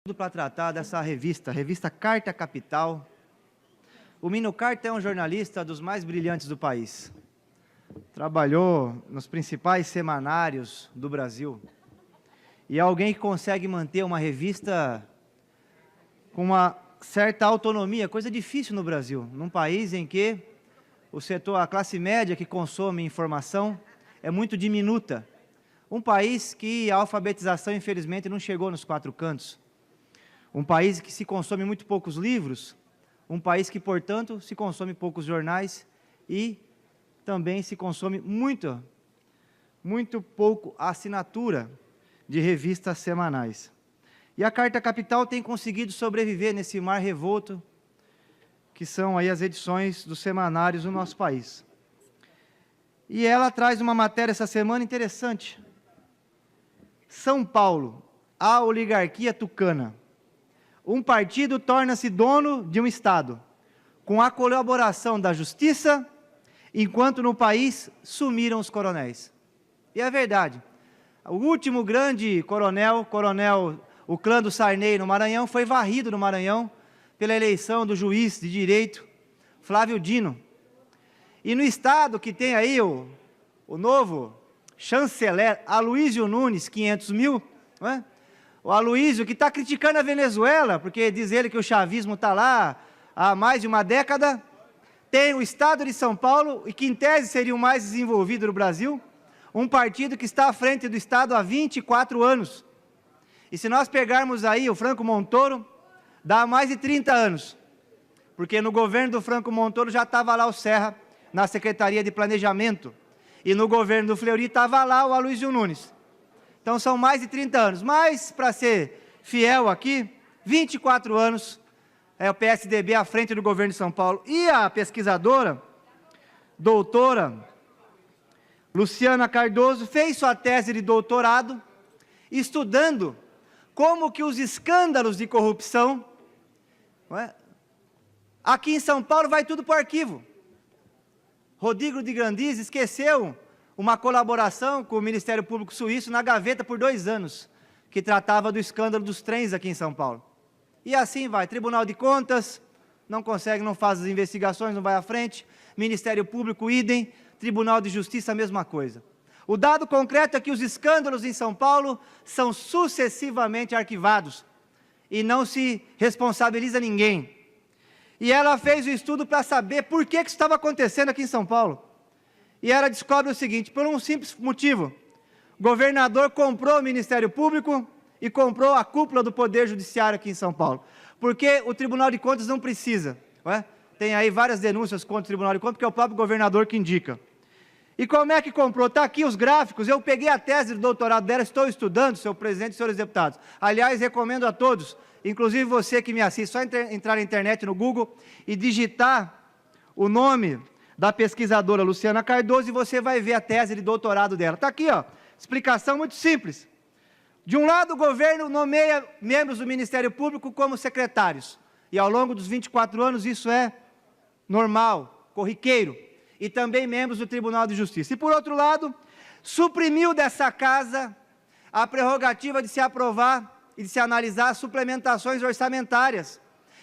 Para tratar dessa revista Carta Capital. O Mino Carta é um jornalista dos mais brilhantes do país. Trabalhou nos principais semanários do Brasil. E é alguém que consegue manter uma revista com uma certa autonomia, coisa difícil no Brasil, num país em que o setor, a classe média que consome informação é muito diminuta. Um país que a alfabetização, infelizmente, não chegou nos quatro cantos. Um país que se consome muito poucos livros, um país que, portanto, se consome poucos jornais e também se consome muito pouco assinatura de revistas semanais. E a Carta Capital tem conseguido sobreviver nesse mar revolto, que são aí as edições dos semanários do nosso país. E ela traz uma matéria essa semana interessante. São Paulo, a oligarquia tucana. Um partido torna-se dono de um Estado, com a colaboração da Justiça, enquanto no país sumiram os coronéis. E é verdade. O último grande coronel, o clã do Sarney no Maranhão, foi varrido no Maranhão pela eleição do juiz de direito, Flávio Dino. E no Estado que tem aí o novo chanceler, Aloysio Nunes, 500 mil, não é? O Aloysio, que está criticando a Venezuela, porque diz ele que o chavismo está lá há mais de uma década, tem o Estado de São Paulo, e que em tese seria o mais desenvolvido do Brasil, um partido que está à frente do Estado há 24 anos. E se nós pegarmos aí o Franco Montoro, dá mais de 30 anos, porque no governo do Franco Montoro já estava lá o Serra, na Secretaria de Planejamento, e no governo do Fleury estava lá o Aloysio Nunes. Então, são mais de 30 anos. Mas, para ser fiel aqui, 24 anos é o PSDB à frente do governo de São Paulo. E a pesquisadora, doutora Luciana Cardoso, fez sua tese de doutorado estudando como que os escândalos de corrupção, aqui em São Paulo vai tudo para o arquivo. Rodrigo de Grandiz esqueceu uma colaboração com o Ministério Público Suíço na gaveta por 2 anos, que tratava do escândalo dos trens aqui em São Paulo. E assim vai, Tribunal de Contas, não consegue, não faz as investigações, não vai à frente, Ministério Público, idem, Tribunal de Justiça, a mesma coisa. O dado concreto é que os escândalos em São Paulo são sucessivamente arquivados, e não se responsabiliza ninguém. E ela fez o estudo para saber por que isso estava acontecendo aqui em São Paulo. E ela descobre o seguinte, por um simples motivo: o governador comprou o Ministério Público e comprou a cúpula do Poder Judiciário aqui em São Paulo. Porque o Tribunal de Contas não precisa. Não é? Tem aí várias denúncias contra o Tribunal de Contas, porque é o próprio governador que indica. E como é que comprou? Está aqui os gráficos, eu peguei a tese do doutorado dela, estou estudando, senhor presidente e senhores deputados. Aliás, recomendo a todos, inclusive você que me assiste, só entrar na internet, no Google, e digitar o nome da pesquisadora Luciana Cardoso, e você vai ver a tese de doutorado dela. Está aqui, ó, explicação muito simples. De um lado, o governo nomeia membros do Ministério Público como secretários, e ao longo dos 24 anos isso é normal, corriqueiro, e também membros do Tribunal de Justiça. E por outro lado, suprimiu dessa casa a prerrogativa de se aprovar e de se analisar suplementações orçamentárias.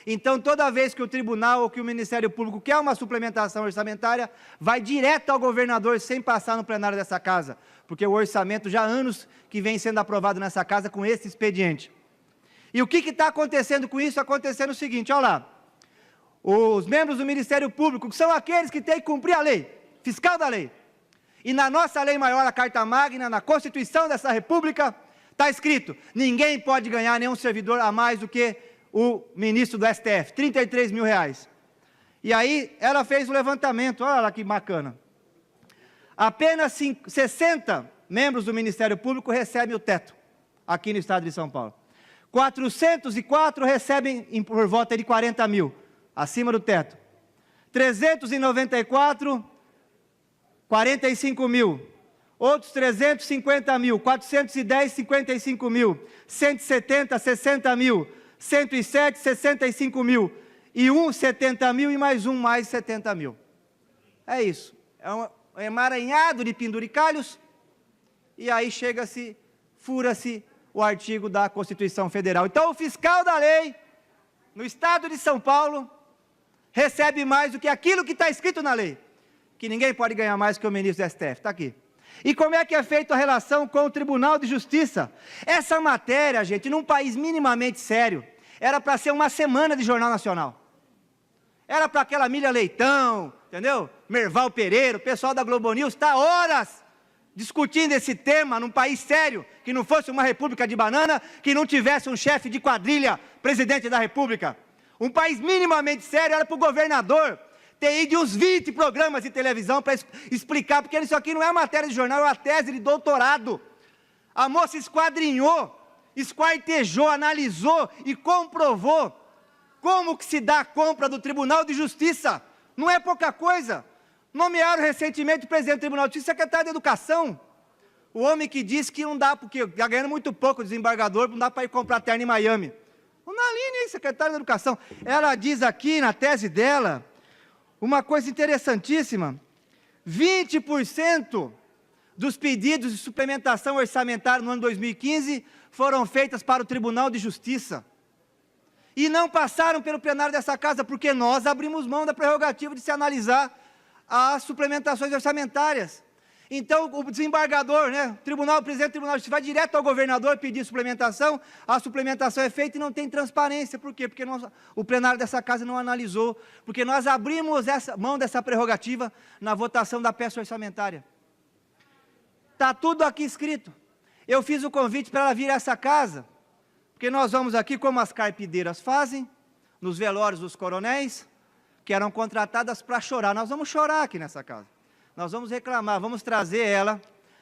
Então, toda vez que o tribunal ou que o Ministério Público quer uma suplementação orçamentária, vai direto ao governador sem passar no plenário dessa casa, porque o orçamento já há anos que vem sendo aprovado nessa casa com esse expediente. E o que está acontecendo com isso? Acontecendo o seguinte, olha lá, os membros do Ministério Público, que são aqueles que têm que cumprir a lei, fiscal da lei, e na nossa lei maior, a Carta Magna, na Constituição dessa República, está escrito, ninguém pode ganhar nenhum servidor a mais do que o ministro do STF, 33 mil reais. E aí, ela fez o levantamento, olha lá que bacana. Apenas 60 membros do Ministério Público recebem o teto, aqui no estado de São Paulo. 404 recebem por volta de 40 mil, acima do teto. 394, 45 mil. Outros 350 mil, 410, 55 mil. 170, 60 mil. 107, 65 mil, e 70 mil, e mais 70 mil. É isso, é um emaranhado de penduricalhos, e aí chega-se, fura-se o artigo da Constituição Federal. Então, o fiscal da lei, no estado de São Paulo, recebe mais do que aquilo que está escrito na lei, que ninguém pode ganhar mais que o ministro do STF, está aqui. E como é que é feita a relação com o Tribunal de Justiça? Essa matéria, gente, num país minimamente sério, era para ser uma semana de Jornal Nacional. Era para aquela Mília Leitão, entendeu? Merval Pereira, o pessoal da Globo News, está horas discutindo esse tema num país sério, que não fosse uma república de banana, que não tivesse um chefe de quadrilha, presidente da república. Um país minimamente sério era para o governador ter ido uns 20 programas de televisão para explicar, porque isso aqui não é matéria de jornal, é uma tese de doutorado. A moça esquadrinhou, esquartejou, analisou e comprovou como que se dá a compra do Tribunal de Justiça. Não é pouca coisa. Nomearam recentemente o presidente do Tribunal de Justiça, secretário de Educação. O homem que disse que não dá, porque está ganhando muito pouco o desembargador, não dá para ir comprar terno em Miami. Na linha, hein, secretário de Educação. Ela diz aqui na tese dela uma coisa interessantíssima: 20% dos pedidos de suplementação orçamentária no ano 2015 foram feitas para o Tribunal de Justiça. E não passaram pelo plenário dessa casa, porque nós abrimos mão da prerrogativa de se analisar as suplementações orçamentárias. Então, o desembargador, né, o presidente do Tribunal de Justiça vai direto ao governador pedir suplementação, a suplementação é feita e não tem transparência. Por quê? Porque o plenário dessa casa não analisou, porque nós abrimos mão dessa prerrogativa na votação da peça orçamentária. Está tudo aqui escrito. Eu fiz o convite para ela vir a essa casa, porque nós vamos aqui, como as carpideiras fazem, nos velórios dos coronéis, que eram contratadas para chorar. Nós vamos chorar aqui nessa casa. Nós vamos reclamar, vamos trazer ela,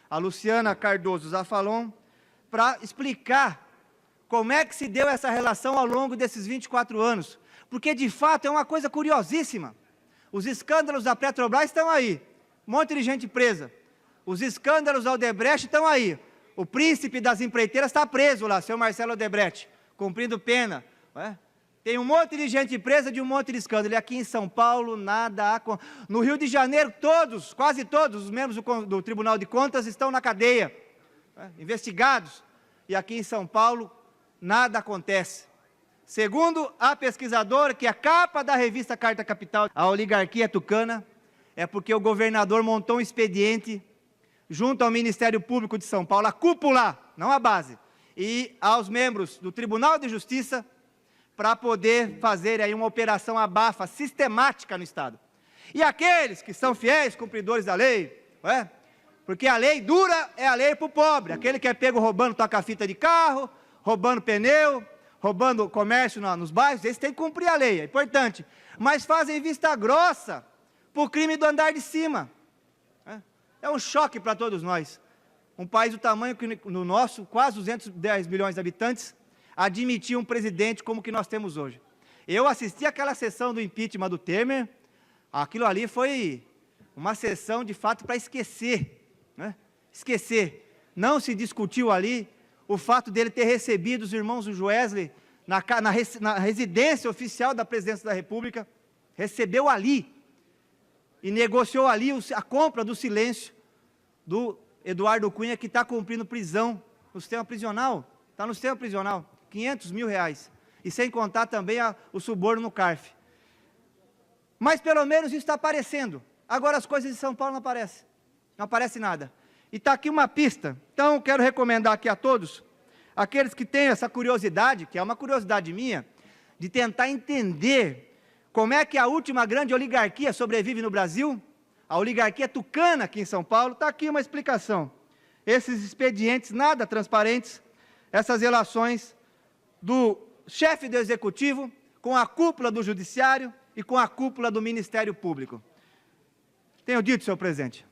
a Luciana Cardoso Zafalon, para explicar como é que se deu essa relação ao longo desses 24 anos. Porque, de fato, é uma coisa curiosíssima. Os escândalos da Petrobras estão aí, um monte de gente presa. Os escândalos da Odebrecht estão aí. O príncipe das empreiteiras está preso lá, seu Marcelo Odebrecht, cumprindo pena. Não é? Tem um monte de gente presa de um monte de escândalo. E aqui em São Paulo, nada há... No Rio de Janeiro, quase todos os membros do Tribunal de Contas estão na cadeia, né, investigados. E aqui em São Paulo, nada acontece. Segundo a pesquisadora, que é a capa da revista Carta Capital, a oligarquia tucana, é porque o governador montou um expediente junto ao Ministério Público de São Paulo, a cúpula, não a base, e aos membros do Tribunal de Justiça, para poder fazer aí uma operação abafa sistemática no Estado. E aqueles que são fiéis cumpridores da lei, não é? Porque a lei dura é a lei para o pobre, aquele que é pego roubando toca-fita de carro, roubando pneu, roubando comércio nos bairros, eles têm que cumprir a lei, é importante. Mas fazem vista grossa para o crime do andar de cima. É um choque para todos nós. Um país do tamanho que no nosso, quase 210 milhões de habitantes, admitir um presidente como que nós temos hoje. Eu assisti aquela sessão do impeachment do Temer, aquilo ali foi uma sessão de fato para esquecer, né? Esquecer. Não se discutiu ali o fato dele ter recebido os irmãos do Joesley na residência oficial da Presidência da República, recebeu ali e negociou ali a compra do silêncio do Eduardo Cunha, que está cumprindo prisão no sistema prisional, está no sistema prisional. R$500 mil, e sem contar também o suborno no CARF. Mas pelo menos isso está aparecendo. Agora as coisas de São Paulo não aparece nada. E está aqui uma pista, então quero recomendar aqui a todos, aqueles que têm essa curiosidade, que é uma curiosidade minha, de tentar entender como é que a última grande oligarquia sobrevive no Brasil, a oligarquia tucana aqui em São Paulo. Está aqui uma explicação. Esses expedientes nada transparentes, essas relações do chefe do Executivo com a cúpula do Judiciário e com a cúpula do Ministério Público. Tenho dito, senhor presidente.